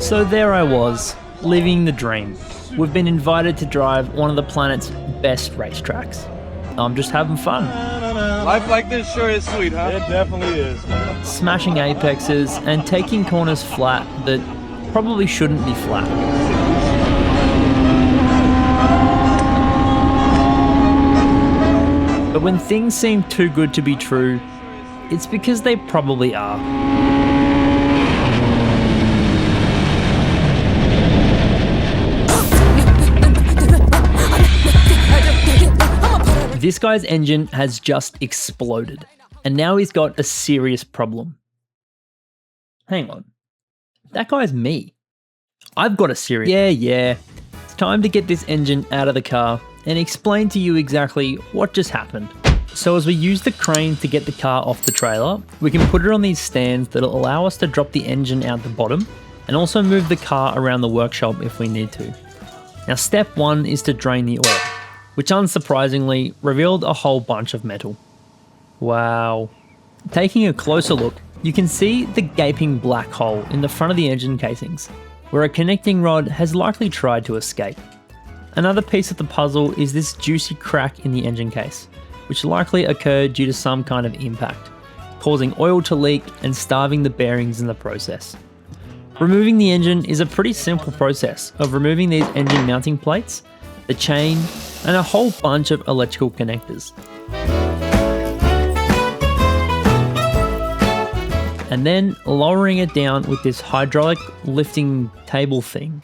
So there I was, living the dream. We've been invited to drive one of the planet's best racetracks. I'm just having fun. Life like this sure is sweet, huh? It definitely is, man. Smashing apexes and taking corners flat that probably shouldn't be flat. But when things seem too good to be true, it's because they probably are. This guy's engine has just exploded, and now he's got a serious problem. Hang on. That guy's me. I've got a serious... Yeah. It's time to get this engine out of the car and explain to you exactly what just happened. So as we use the crane to get the car off the trailer, we can put it on these stands that'll allow us to drop the engine out the bottom and also move the car around the workshop if we need to. Now step one is to drain the oil, which unsurprisingly revealed a whole bunch of metal. Wow. Taking a closer look, you can see the gaping black hole in the front of the engine casings, where a connecting rod has likely tried to escape. Another piece of the puzzle is this juicy crack in the engine case, which likely occurred due to some kind of impact, causing oil to leak and starving the bearings in the process. Removing the engine is a pretty simple process of removing these engine mounting plates, the chain, and a whole bunch of electrical connectors. And then lowering it down with this hydraulic lifting table thing.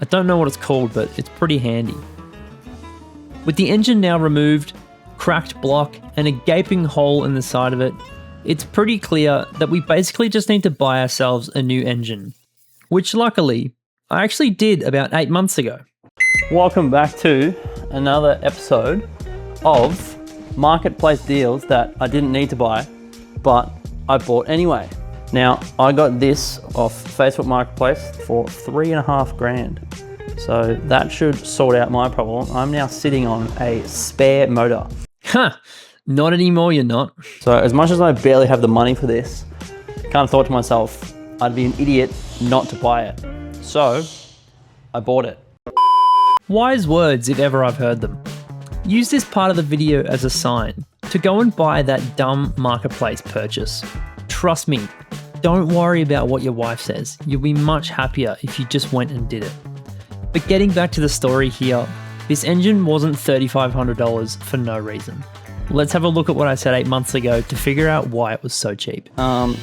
I don't know what it's called, but it's pretty handy. With the engine now removed, cracked block, and a gaping hole in the side of it, it's pretty clear that we basically just need to buy ourselves a new engine, which luckily I actually did about 8 months ago. Welcome back to another episode of marketplace deals that I didn't need to buy, but I bought anyway. Now, I got this off Facebook Marketplace for $3.5 grand. So that should sort out my problem. I'm now sitting on a spare motor. Huh, not anymore, you're not. So as much as I barely have the money for this, I kind of thought to myself, I'd be an idiot not to buy it. So I bought it. Wise words if ever I've heard them. Use this part of the video as a sign to go and buy that dumb marketplace purchase. Trust me, don't worry about what your wife says. You'll be much happier if you just went and did it. But getting back to the story here, this engine wasn't $3,500 for no reason. Let's have a look at what I said 8 months ago to figure out why it was so cheap.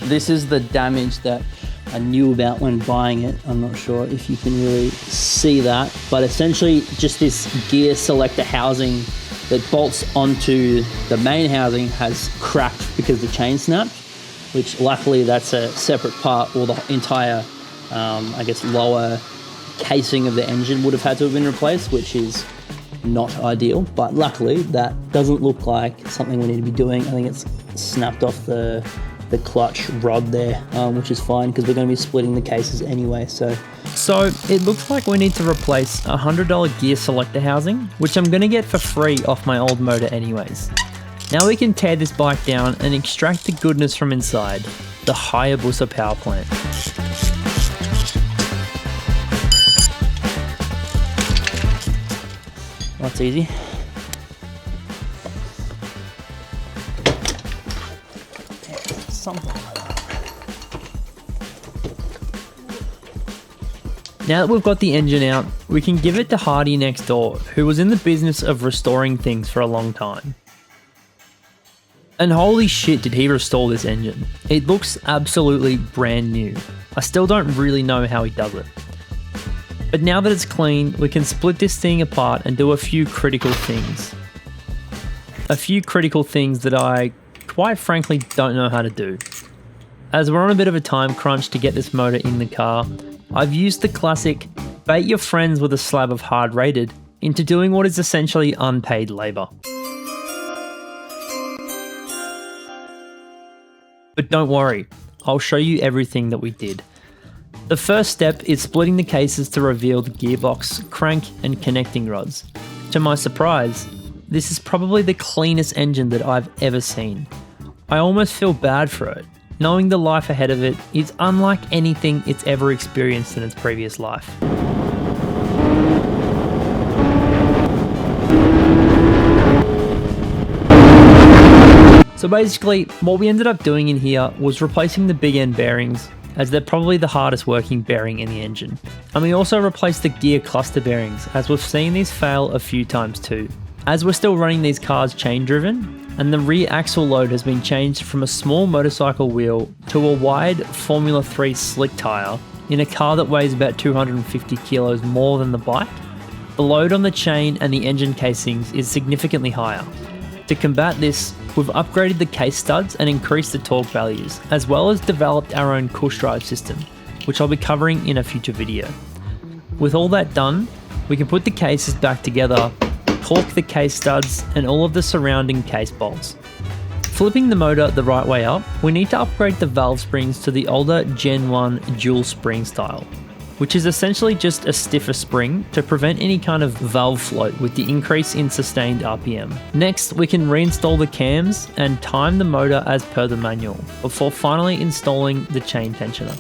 This is the damage that I knew about when buying it. I'm not sure if you can really see that, but essentially just this gear selector housing that bolts onto the main housing has cracked because the chain snapped, which luckily that's a separate part, or the entire, lower casing of the engine would have had to have been replaced, which is not ideal, but luckily that doesn't look like something we need to be doing. I think it's snapped off the clutch rod there, which is fine because we're going to be splitting the cases anyway. So it looks like we need to replace a $100 gear selector housing, which I'm going to get for free off my old motor anyways. Now we can tear this bike down and extract the goodness from inside, the Hayabusa power plant. That's easy. Something like that. Now that we've got the engine out, we can give it to Hardy next door, who was in the business of restoring things for a long time. And holy shit did he restore this engine. It looks absolutely brand new. I still don't really know how he does it. But now that it's clean, we can split this thing apart and do a few critical things. A few critical things that I, quite frankly, don't know how to do. As we're on a bit of a time crunch to get this motor in the car, I've used the classic bait your friends with a slab of hard rated into doing what is essentially unpaid labour. But don't worry, I'll show you everything that we did. The first step is splitting the cases to reveal the gearbox, crank and connecting rods. To my surprise, this is probably the cleanest engine that I've ever seen. I almost feel bad for it. knowing the life ahead of it is unlike anything it's ever experienced in its previous life. So basically, what we ended up doing in here was replacing the big end bearings, as they're probably the hardest working bearing in the engine. And we also replaced the gear cluster bearings, as we've seen these fail a few times too. As we're still running these cars chain driven, and the rear axle load has been changed from a small motorcycle wheel to a wide Formula 3 slick tyre in a car that weighs about 250 kilos more than the bike, the load on the chain and the engine casings is significantly higher. To combat this, we've upgraded the case studs and increased the torque values, as well as developed our own push drive system, which I'll be covering in a future video. With all that done, we can put the cases back together, torque the case studs and all of the surrounding case bolts. Flipping the motor the right way up, we need to upgrade the valve springs to the older Gen 1 dual spring style, which is essentially just a stiffer spring to prevent any kind of valve float with the increase in sustained RPM. Next, we can reinstall the cams and time the motor as per the manual, before finally installing the chain tensioner.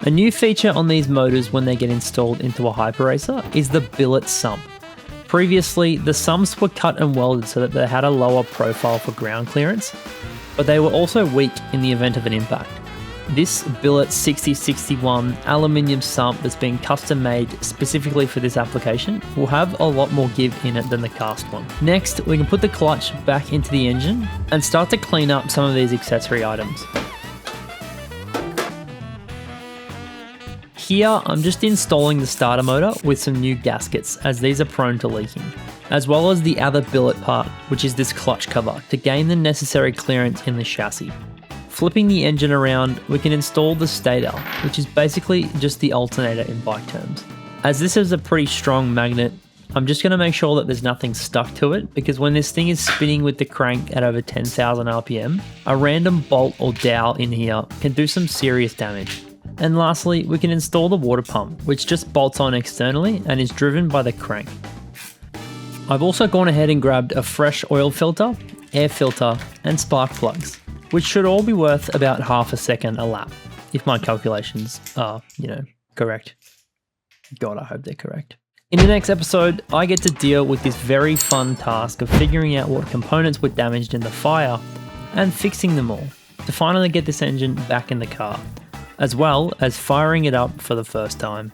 A new feature on these motors when they get installed into a hyperracer is the billet sump. Previously, the sumps were cut and welded so that they had a lower profile for ground clearance, but they were also weak in the event of an impact. This billet 6061 aluminium sump that's been custom made specifically for this application will have a lot more give in it than the cast one. Next, we can put the clutch back into the engine and start to clean up some of these accessory items. Here, I'm just installing the starter motor with some new gaskets, as these are prone to leaking, as well as the other billet part, which is this clutch cover, to gain the necessary clearance in the chassis. Flipping the engine around, we can install the stator, which is basically just the alternator in bike terms. As this is a pretty strong magnet, I'm just going to make sure that there's nothing stuck to it, because when this thing is spinning with the crank at over 10,000 RPM, a random bolt or dowel in here can do some serious damage. And lastly, we can install the water pump, which just bolts on externally and is driven by the crank. I've also gone ahead and grabbed a fresh oil filter, air filter, and spark plugs, which should all be worth about half a second a lap, if my calculations are, correct. God, I hope they're correct. In the next episode, I get to deal with this very fun task of figuring out what components were damaged in the fire and fixing them all to finally get this engine back in the car, as well as firing it up for the first time.